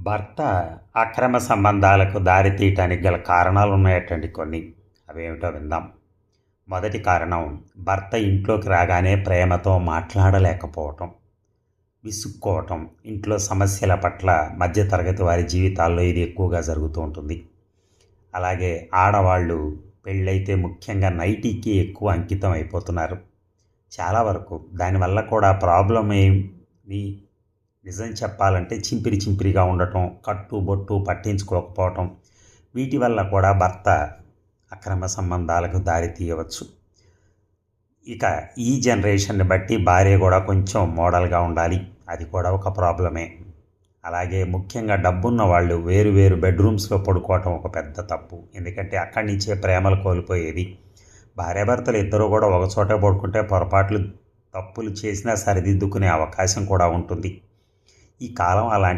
భర్త అక్రమ సంబంధాలకు దారితీయటానికి గల కారణాలు ఉన్నాయటండి కొన్ని. అవేమిటో విందాం. మొదటి కారణం, భర్త ఇంట్లోకి రాగానే ప్రేమతో మాట్లాడలేకపోవటం, విసుక్కోవటం. ఇంట్లో సమస్యల పట్ల మధ్యతరగతి వారి జీవితాల్లో ఇది ఎక్కువగా జరుగుతూ ఉంటుంది. అలాగే ఆడవాళ్ళు పెళ్ళైతే ముఖ్యంగా నైటీకి ఎక్కువ అంకితం అయిపోతున్నారు. చాలా వరకు దానివల్ల కూడా ప్రాబ్లం ఏమి, నిజం చెప్పాలంటే చింపిరి చింపిరిగా ఉండటం, కట్టు బొట్టు పట్టించుకోకపోవటం, వీటి వల్ల కూడా భర్త అక్రమ సంబంధాలకు దారి తీయవచ్చు. ఇక ఈ జనరేషన్ని బట్టి భార్య కూడా కొంచెం మోడల్గా ఉండాలి, అది కూడా ఒక ప్రాబ్లమే. అలాగే ముఖ్యంగా డబ్బున్న వాళ్ళు వేరు వేరు బెడ్రూమ్స్లో పడుకోవటం ఒక పెద్ద తప్పు. ఎందుకంటే అక్కడి నుంచే ప్రేమలు కోల్పోయేది. భార్యాభర్తలు ఇద్దరు కూడా ఒక చోటే పడుకుంటే పొరపాట్లు తప్పులు చేసినా సరిదిద్దుకునే అవకాశం కూడా ఉంటుంది. ఈ కాలం అలాంటి